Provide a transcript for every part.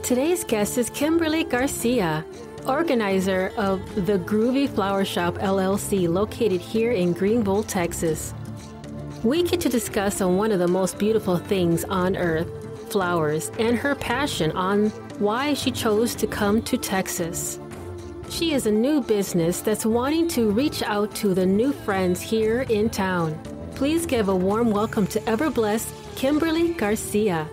Today's guest is Kimberly Garcia, organizer of the Groovy Flower Shop LLC, located here in Greenville, Texas. We get to discuss on one of the most beautiful things on earth, flowers, and her passion on why she chose to come to Texas. She is a new business that's wanting to reach out to the new friends here in town. Please give a warm welcome to ever blessed Kimberly Garcia.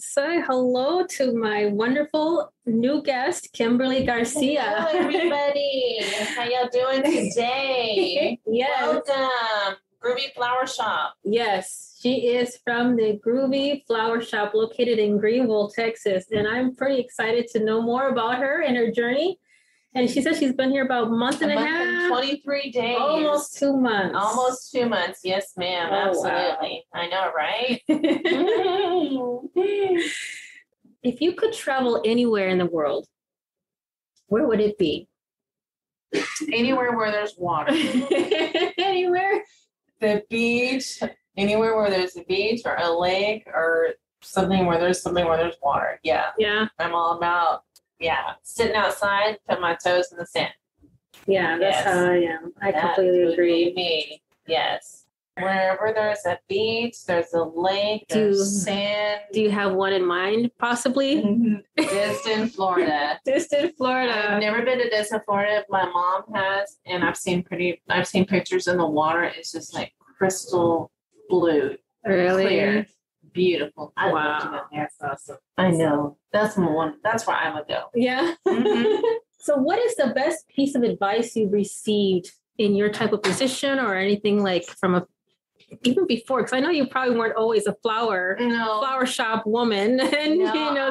Say hello to my wonderful new guest, Kimberly Garcia. Hello, everybody. How y'all doing today? Yes. Welcome. Groovy Flower Shop. Yes, she is from the Groovy Flower Shop located in Greenville, Texas. And I'm pretty excited to know more about her and her journey. And she said she's been here about a month and a half. And 23 days. Almost 2 months. Almost 2 months. Yes, ma'am. Oh, absolutely. wow. I know, right? If you could travel anywhere in the world, where would it be? Anywhere where there's water. Anywhere? The beach. Anywhere where there's a beach or a lake or something where there's water. Yeah. Yeah. I'm all about, sitting outside, put my toes in the sand. Yeah, that's how I am. I completely agree. Me. Yes. Wherever there's a beach, there's a lake, there's sand. Do you have one in mind, possibly? Distant Florida. Distant Florida. I've never been to Distant Florida. My mom has, and I've seen pictures in the water. It's just like crystal blue. Really? Clear. Beautiful. I love to go there. That's awesome. I know. That's where I would go. Yeah. Mm-hmm. So what is the best piece of advice you received in your type of position or anything like from even before? Because I know you probably weren't always a flower shop woman and,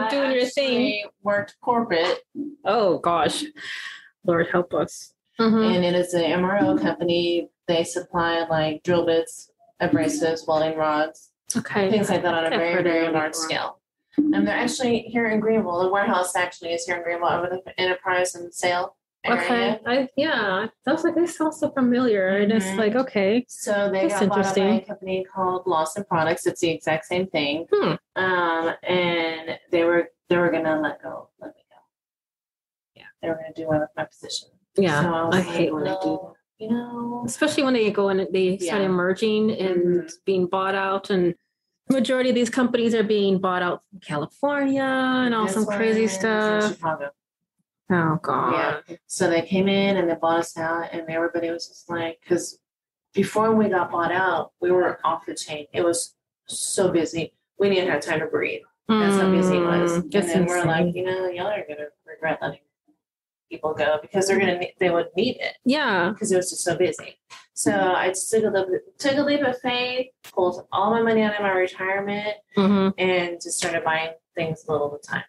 doing your thing. I worked corporate. Oh, gosh. Lord help us. Mm-hmm. And it is an MRO company. They supply like drill bits, abrasives, welding rods, things like that on a very, very large scale. And they're actually here in Greenville. The warehouse actually is here in Greenville over the Enterprise and Sale area. Okay. Sounds like this sounds so familiar. And it's like, okay. So they got bought up by a company called Lawson Products. It's the exact same thing. And they were going to let me go. Yeah. They were going to do away with my position. Yeah. So I hate when they do that. Especially when they go and they start emerging and being bought out, and majority of these companies are being bought out from California and all some crazy stuff. Chicago. Oh God. Yeah. So they came in and they bought us out, and everybody was just like, because before we got bought out, we were off the chain. It was so busy. We didn't have time to breathe. That's how busy it was. And then we're like, y'all are going to regret letting people go because they would need it. Yeah. Because it was just so busy. So I just took a leap of faith, pulled all my money out of my retirement, and just started buying things a little at a time.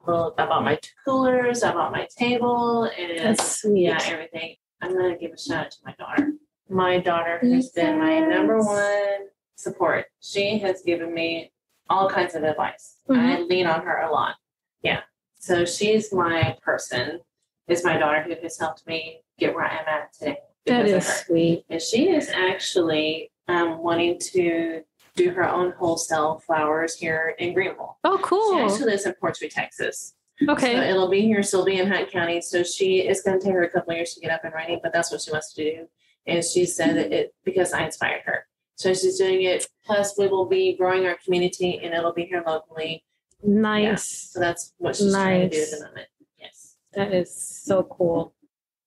I bought my coolers, I bought my table, and everything. I'm going to give a shout out to my daughter. My daughter has been my number one support. She has given me all kinds of advice. I lean on her a lot. Yeah. So she's my person. Is my daughter who has helped me get where I'm at today. That is sweet. And she is actually wanting to do her own wholesale flowers here in Greenville. Oh, cool. She actually lives in Portsmouth, Texas. Okay. So it'll be here, still be in Hunt County. So it's going to take her a couple of years to get up and running, but that's what she wants to do. And she said it because I inspired her. So she's doing it. Plus, we will be growing our community, and it'll be here locally. Nice. Yeah. So that's what she's trying to do at the moment. Yes. That is so cool.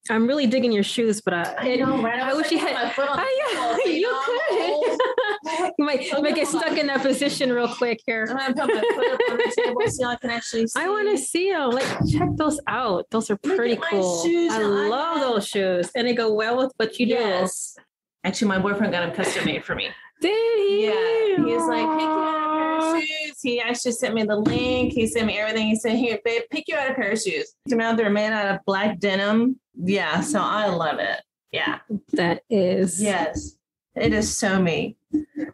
I'm really digging your shoes, but I know, right? I wish you had. My foot on You could. You might get stuck in that position real quick here. I'm going to put my foot up on the table so I can actually see. I want to see them. Check those out. Those are pretty cool. I love those shoes. And they go well with what you do. Yes. Actually, my boyfriend got them custom made for me. Did he? Yeah. He was like, pick you out a pair of shoes. He actually sent me the link. He sent me everything. He said, here, babe, pick you out a pair of shoes. They're made out of black denim. Yeah. So I love it. Yeah. That is. Yes. It is so me.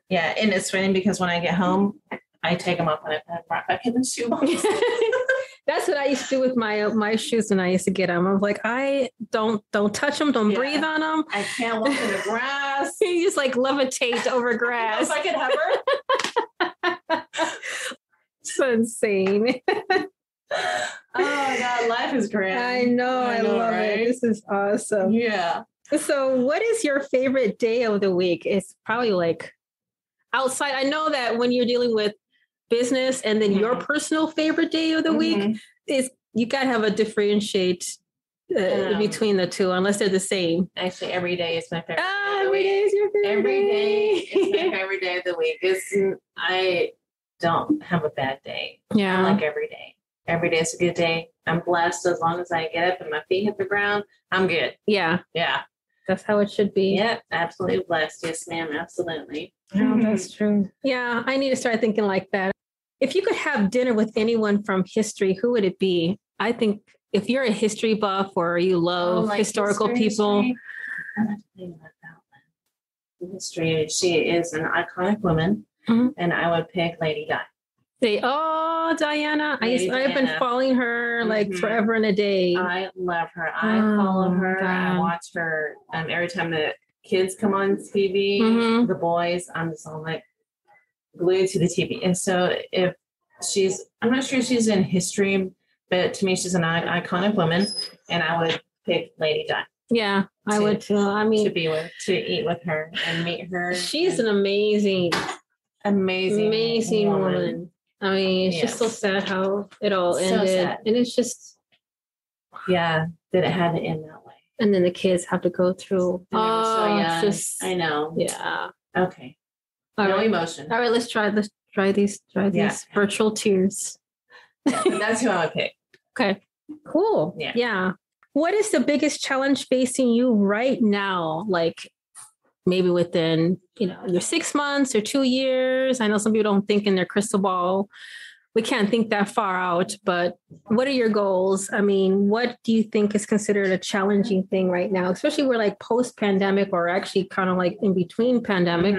Yeah. And it's funny because when I get home, I take them off and I put them right back in the shoebox. That's what I used to do with my shoes when I used to get them. I was like, I don't touch them, don't breathe on them. I can't walk in the grass. You just levitate over grass. If I could hover. insane. Oh my God, life is great. I know, I love right? it. This is awesome. Yeah. So what is your favorite day of the week? It's probably like outside. I know that when you're dealing with business and then your personal favorite day of the week is you got to have a differentiate between the two, unless they're the same. Actually, every day is my favorite. Every day is your favorite. Every day is my favorite day of the week. I don't have a bad day. Yeah. I like every day. Every day is a good day. I'm blessed as long as I get up and my feet hit the ground. I'm good. Yeah. Yeah. That's how it should be. Yep. Absolutely blessed. Yes, ma'am. Absolutely. Oh, that's true. Yeah. I need to start thinking like that. If you could have dinner with anyone from history, who would it be? I think if you're a history buff or you love historical people. I have to think about that one. History. She is an iconic woman, and I would pick Lady Di. Diana. I've been following her like forever and a day. I love her. I follow her. God. I watch her every time the kids come on TV, the boys, I'm just all like glued to the TV. And so I'm not sure she's in history, but to me, she's an iconic woman, and I would pick Lady Di. Yeah, I would too. I mean, to eat with her and meet her. She's an amazing woman. I mean, it's just so sad how it all ended. Sad. And it's just... Yeah, that it had to end that way. And then the kids have to go through... I know. Yeah. Okay. No emotion. All right, let's try these virtual tears. Yeah, that's who I would pick. Okay. Cool. Yeah. What is the biggest challenge facing you right now? Like... maybe within, your 6 months or 2 years. I know some people don't think in their crystal ball. We can't think that far out, but what are your goals? I mean, what do you think is considered a challenging thing right now? Especially we're like post-pandemic or actually kind of like in between pandemic.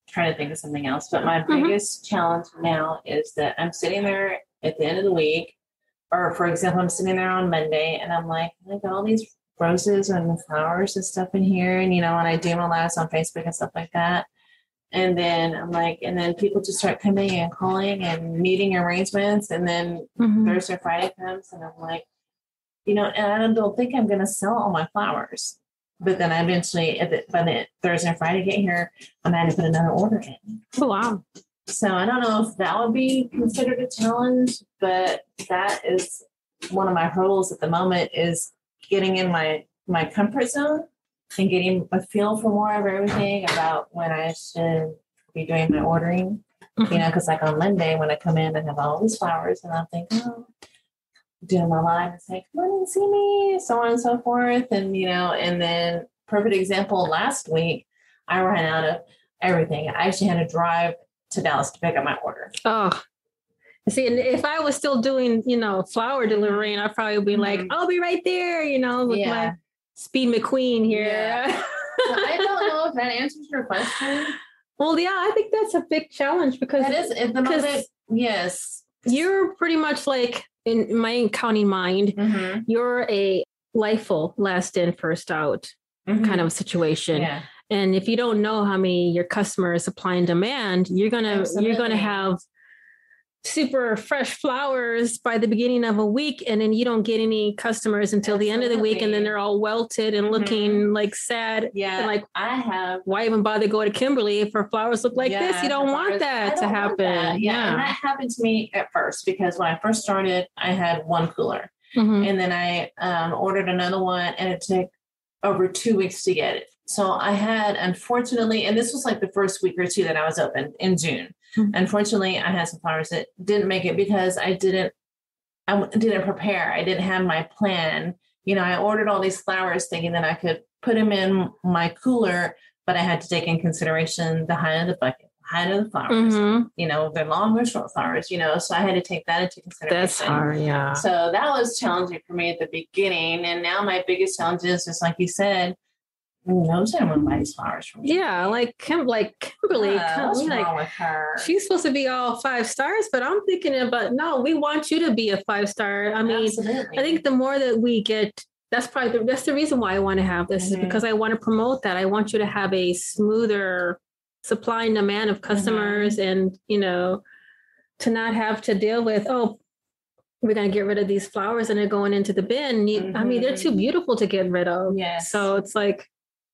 Trying to think of something else, but my biggest challenge now is that I'm sitting there at the end of the week, or for example, I'm sitting there on Monday and I'm like, I got all these roses and flowers and stuff in here. And, when I do my lives on Facebook and stuff like that. And then I'm like, and then people just start coming and calling and meeting arrangements. And then Thursday, Friday comes and I'm like, and I don't think I'm going to sell all my flowers. But then I eventually, by the Thursday and Friday get here, I'm going to put another order in. Oh, wow. So I don't know if that would be considered a challenge, but that is one of my hurdles at the moment is getting in my comfort zone and getting a feel for more of everything about when I should be doing my ordering, because like on Monday when I come in and have all these flowers and I think, doing my live and say, come on and see me, so on and so forth. And, and then perfect example, last week, I ran out of everything. I actually had to drive to Dallas to pick up my order. Oh, see, and if I was still doing, flower delivering, I'd probably be like, I'll be right there, with my Speed McQueen here. Yeah. So I don't know if that answers your question. Well, yeah, I think that's a big challenge because that is at the moment. Yes, you're pretty much like in my county mind. You're a LIFO, last in, first out kind of situation. Yeah. And if you don't know how many your customers supply and demand, you're gonna have super fresh flowers by the beginning of a week, and then you don't get any customers until the end of the week, and then they're all welted and looking like sad. Yeah, and like why even bother go to Kimberly if her flowers look like this? You don't want that to happen. Yeah, and that happened to me at first because when I first started, I had one cooler, and then I ordered another one, and it took over 2 weeks to get it. So I had, unfortunately, and this was like the first week or two that I was open in June. Unfortunately, I had some flowers that didn't make it because I didn't prepare. I didn't have my plan. I ordered all these flowers thinking that I could put them in my cooler, but I had to take in consideration the height of the bucket, height of the flowers, they're long or short flowers, so I had to take that into consideration. That's hard, yeah. So that was challenging for me at the beginning. And now my biggest challenge is just like you said, nobody's going to buy these flowers from me. Yeah, like Kimberly. What's wrong with her? She's supposed to be all 5 stars, but I'm thinking about, no, we want you to be a 5-star. I mean, absolutely. I think the more that we get, that's the reason why I want to have this is because I want to promote that. I want you to have a smoother supply and demand of customers and, to not have to deal with, oh, we're going to get rid of these flowers and they're going into the bin. I mean, they're too beautiful to get rid of. Yes. So it's like,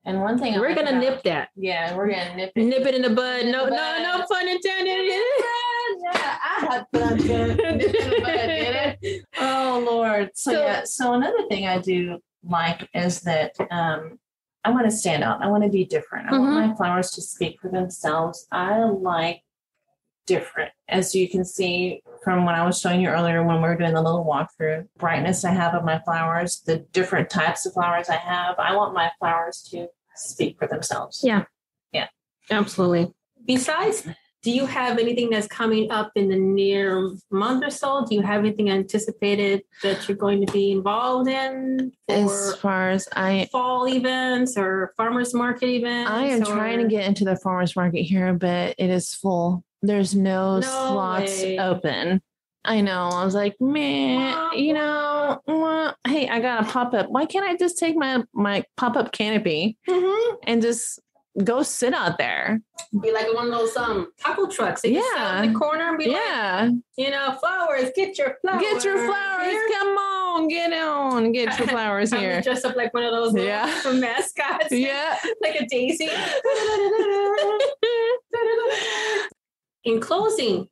and one thing we're going to nip that. Yeah, we're going to nip it. Nip it in the bud. No pun intended. Yeah, I had fun nip it in the bud, did it? Oh, Lord. So another thing I do like is that I want to stand out. I want to be different. I want my flowers to speak for themselves. I like different. As you can see from what I was showing you earlier when we were doing the little walkthrough, brightness I have of my flowers, the different types of flowers I have. I want my flowers to speak for themselves. Yeah. Yeah. Absolutely. Besides, do you have anything that's coming up in the near month or so? Do you have anything anticipated that you're going to be involved in? As far as fall events or farmers market events? I am trying to get into the farmers market here, but it is full. There's no slots open. I know. I was like, man, hey, I got a pop-up. Why can't I just take my pop-up canopy and just go sit out there? Be like one of those taco trucks. They just sit out in the corner and be like, flowers, get your flowers. Get your flowers. Here. Come on, get your flowers here. Dress up like one of those mascots. Yeah. Like a daisy. In closing,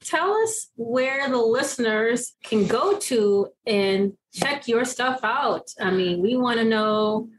tell us where the listeners can go to and check your stuff out. I mean, we want to know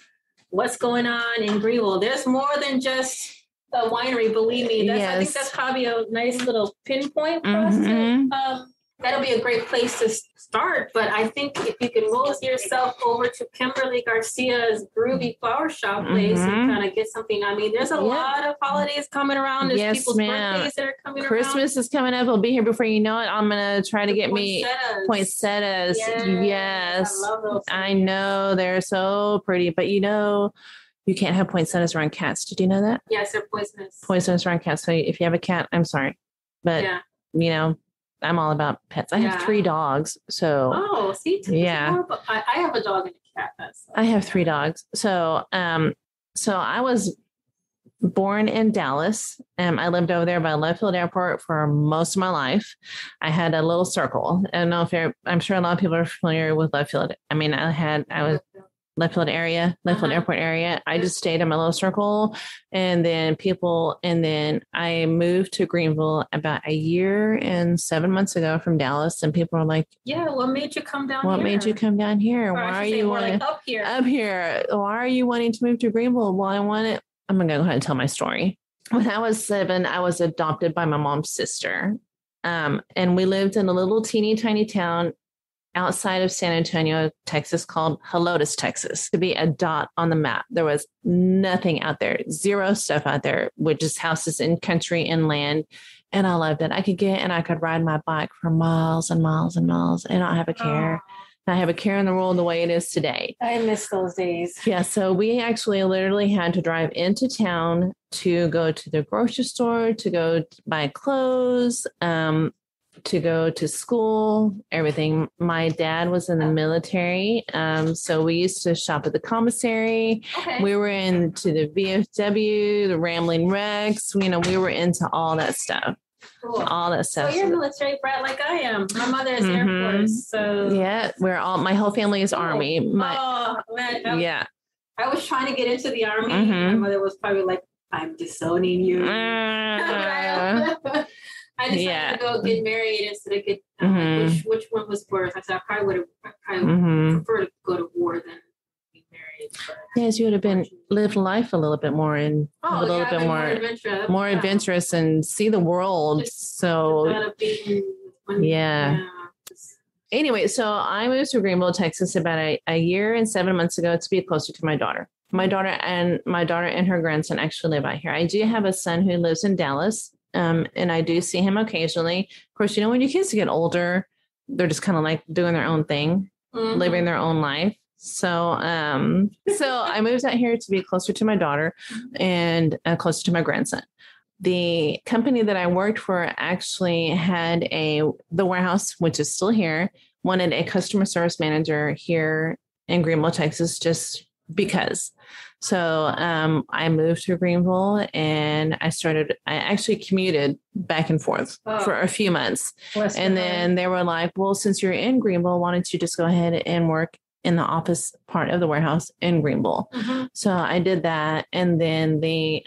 what's going on in Greenville. There's more than just a winery, believe me. I think that's probably a nice little pinpoint for us to, that'll be a great place to start. But I think if you can roll yourself over to Kimberly Garcia's Groovy Flower Shop place and kind of get something. I mean, there's a lot of holidays coming around. There's people's birthdays that are coming Christmas is coming up. It'll be here before you know it. I'm going to try to get me poinsettias. Yes. I love those. I know. They're so pretty. But you can't have poinsettias around cats. Did you know that? Yes, they're poisonous. Poisonous around cats. So if you have a cat, I'm sorry. But, I'm all about pets. I have 3 dogs. So, see, I have a dog and a cat. I have 3 dogs. So, I was born in Dallas. I lived over there by Love Field Airport for most of my life. I had a little circle. I don't know if I'm sure a lot of people are familiar with Love Field. I mean, I was Love Field Airport area. I just stayed in my little circle and then I moved to Greenville about a year and 7 months ago from Dallas. And people were like, what made you come down here? What made you come down here? Or why are you wanting up here? Up here. Why are you wanting to move to Greenville? Well, I'm going to go ahead and tell my story. When I was 7, I was adopted by my mom's sister. And we lived in a little teeny tiny town outside of San Antonio, Texas, called Helotes, Texas, to be a dot on the map. There was nothing out there, 0 stuff out there, with just houses in country and land. And I loved it. I could ride my bike for miles and miles and miles and not have a care. I have a care in the world the way it is today. I miss those days. Yeah. So we actually literally had to drive into town to go to the grocery store, to go buy clothes, to go to school, everything. My dad was in the military. So we used to shop at the commissary. Okay. We were into the VFW, the Rambling Rex. We were into all that stuff. Cool. All that stuff. So you're a military brat like I am. My mother is Air Force. So yeah, my whole family is Army. Man, I was trying to get into the Army. My mother was probably like, I'm disowning you. I decided to go get married instead of get which one was worse. I said I probably would have prefer to go to war than be married. Yes, you would have lived life a little bit more and a little bit more adventurous and see the world. Anyway, so I moved to Greenville, Texas about a year and 7 months ago to be closer to my daughter. My daughter and her grandson actually live out here. I do have a son who lives in Dallas. And I do see him occasionally. Of course, when your kids get older, they're just kind of like doing their own thing, living their own life. So I moved out here to be closer to my daughter and closer to my grandson. The company that I worked for actually had the warehouse, which is still here, wanted a customer service manager here in Greenville, Texas, just because. So I moved to Greenville and I actually commuted back and forth for a few months. And then they were like, well, since you're in Greenville, why don't you just go ahead and work in the office part of the warehouse in Greenville? Mm-hmm. So I did that. And then the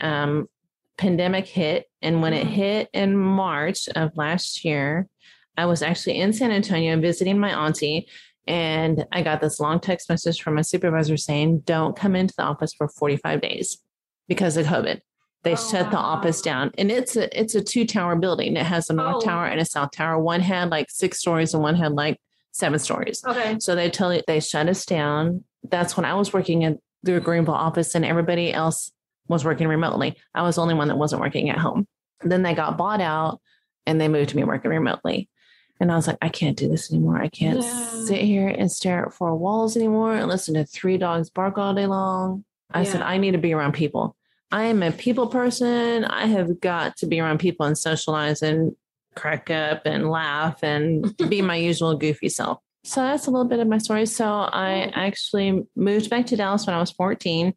pandemic hit. And when it hit in March of last year, I was actually in San Antonio visiting my auntie. And I got this long text message from my supervisor saying, don't come into the office for 45 days because of COVID. They shut the office down. And it's a 2-tower building. It has a north tower and a south tower. One had like 6 stories and one had like 7 stories. Okay. So they shut us down. That's when I was working in the Greenville office and everybody else was working remotely. I was the only one that wasn't working at home. Then they got bought out and they moved to me working remotely. And I was like, I can't do this anymore. I can't sit here and stare at 4 walls anymore and listen to 3 dogs bark all day long. I said, I need to be around people. I am a people person. I have got to be around people and socialize and crack up and laugh and be my usual goofy self. So that's a little bit of my story. So I actually moved back to Dallas when I was 14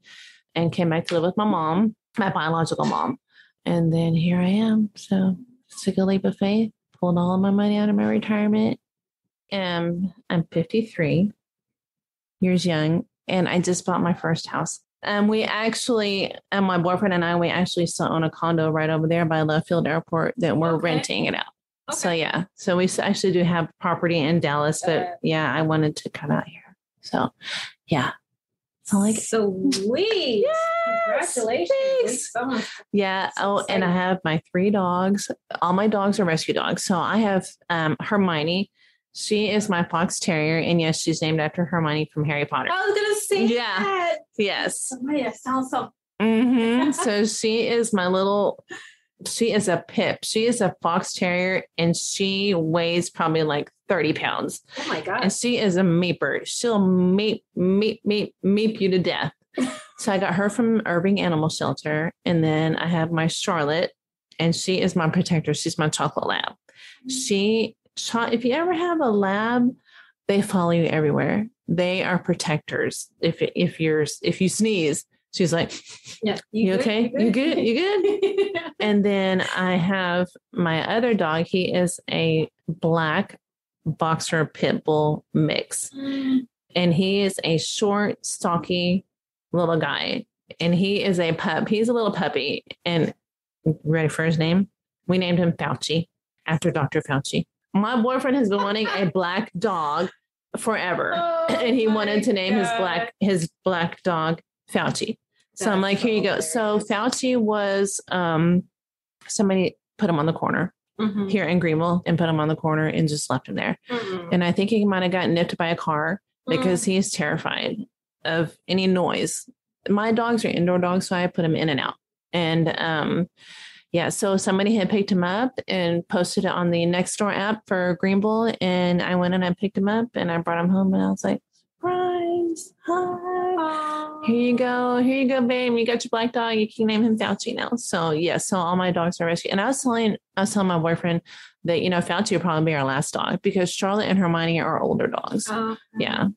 and came back to live with my mom, my biological mom. And then here I am. So took a leap of faith. Pulled all of my money out of my retirement. I'm 53 years young, and I just bought my first house. We actually, my boyfriend and I, we actually still own a condo right over there by Love Field Airport that we're renting it out. Okay. So yeah, so we actually do have property in Dallas, but I wanted to come out here. So yeah. Sweet. Yes, congratulations. Yeah. Oh, and I have my 3 dogs. All my dogs are rescue dogs. So I have Hermione. She is my fox terrier. And yes, she's named after Hermione from Harry Potter. I was going to say that. Yes. That sounds so. Mm-hmm. So she is a Pip. She is a fox terrier and she weighs probably like 30 pounds. Oh my God. And she is a meeper. She'll meep you to death. So I got her from Irving Animal Shelter. And then I have my Charlotte and she is my protector. She's my chocolate lab. If you ever have a lab, they follow you everywhere. They are protectors. If you sneeze, she's like, you okay? You good? And then I have my other dog. He is a black boxer pit bull mix. And he is a short, stocky little guy. And he is a pup. He's a little puppy. And ready for his name? We named him Fauci after Dr. Fauci. My boyfriend has been wanting a black dog forever. And he wanted to name his black dog Fauci. So I'm like, here you go. So Fauci was, somebody put him on the corner here in Greenville and put him on the corner and just left him there. And I think he might have gotten nipped by a car because he's terrified of any noise. My dogs are indoor dogs, so I put him in and out. And so somebody had picked him up and posted it on the Nextdoor app for Greenville. And I went and I picked him up and I brought him home and I was like, surprise, hi. Here you go, babe. You got your black dog. You can name him Fauci now. So so all my dogs are rescued. And I was telling my boyfriend that, Fauci will probably be our last dog because Charlotte and Hermione are older dogs. Yeah,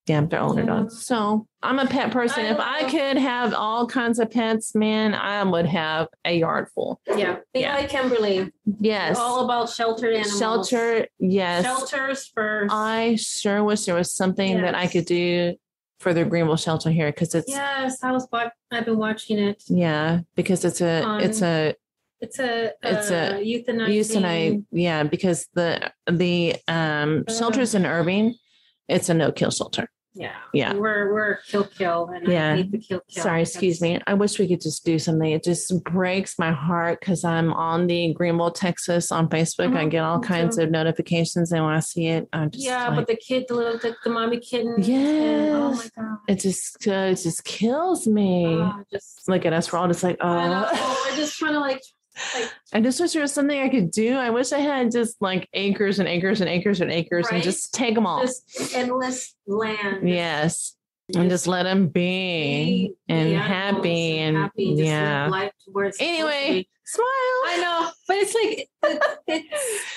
they're older dogs. So I'm a pet person. If I could have all kinds of pets, man, I would have a yard full. Yeah. Be like Kimberly. Yes. All about sheltered animals. Shelter. Yes. Shelters first. I sure wish there was something that I could do for the Greenville shelter here because it's. Yes, I've been watching it. Yeah, because it's a euthanizing. Yeah, because the shelters in Irving, it's a no-kill shelter. Yeah. We're kill, and I hate the kill. Sorry, excuse me. I wish we could just do something. It just breaks my heart because I'm on the Greenville, Texas on Facebook. I get all kinds of notifications, and when I see it, I'm just but the mommy kitten. Yes. Oh my God. It just kills me. Just look at us. We're all just like, I know. We're just trying to like. I just wish there was something I could do. I wish I had just like acres and acres and acres and acres and just take them all. Just endless land. Yes. And just let them be happy and live life to where it's anyway, smile. I know, but it's like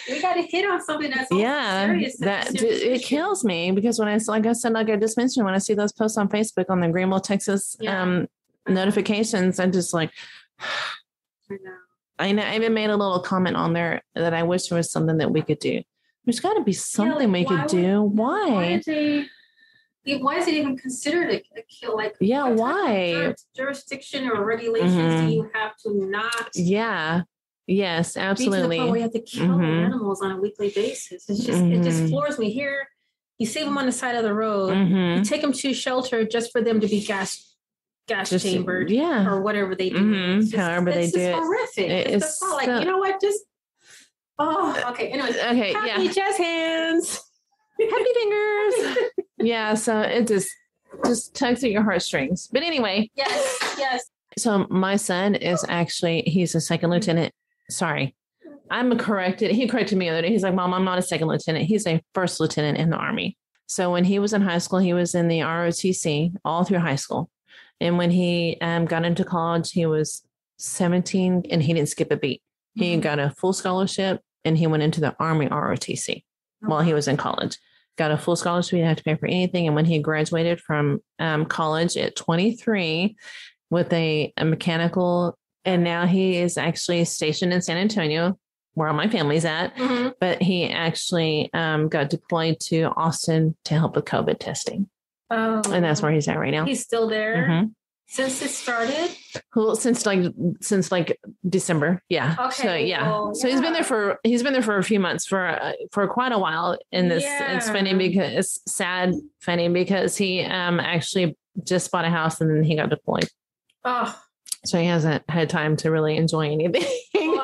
we got try to hit on something that's serious. It kills me because when I just mentioned, when I see those posts on Facebook on the Greenville, Texas notifications, I'm just like, I know. I even made a little comment on there that I wish there was something that we could do. There's got to be something we could do. Why? Why is it even considered a kill? Like, why? Jurisdiction or regulations do you have to not? Yeah. Yes, absolutely. We have to kill animals on a weekly basis. It's just it just floors me. Here, you save them on the side of the road. You take them to shelter just for them to be gas chambered, or whatever they do. However they do it. It's horrific. It's like, you know what? Just okay. Anyways, happy jazz hands. Happy fingers. So it just tugs at your heartstrings. But anyway. Yes. So my son is he's a second lieutenant. Sorry. He corrected me the other day. He's like, Mom, I'm not a second lieutenant. He's a first lieutenant in the Army. So when he was in high school, he was in the ROTC all through high school. And when he got into college, he was 17 and he didn't skip a beat. He got a full scholarship and he went into the Army ROTC while he was in college. Got a full scholarship. He didn't have to pay for anything. And when he graduated from college at 23 with a mechanical, and now he is actually stationed in San Antonio, where all my family's at. But he actually got deployed to Austin to help with COVID testing. Oh, and that's where he's at right now. He's still there since it started. Well, since like December, Okay. So so he's been there for a few months for quite a while. And it's funny because he actually just bought a house and then he got deployed. Oh, so he hasn't had time to really enjoy anything. See you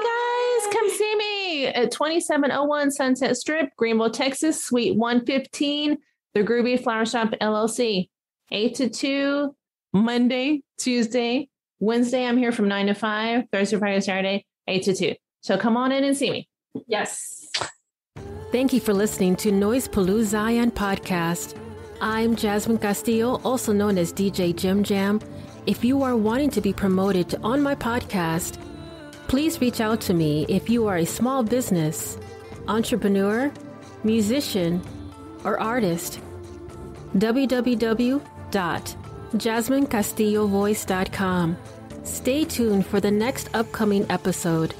guys. Come see me at 2701 Sunset Strip, Greenville, Texas, Suite 115, the Groovy Flower Shop LLC, 8 to 2, Monday, Tuesday, Wednesday. I'm here from 9 to 5, Thursday, Friday, Saturday, 8 to 2. So come on in and see me. Yes. Thank you for listening to Noise Palooza Zion Podcast. I'm Jasmine Castillo, also known as DJ Jim Jam. If you are wanting to be promoted on my podcast, please reach out to me if you are a small business, entrepreneur, musician, or artist. www.jasminecastillovoice.com. Stay tuned for the next upcoming episode.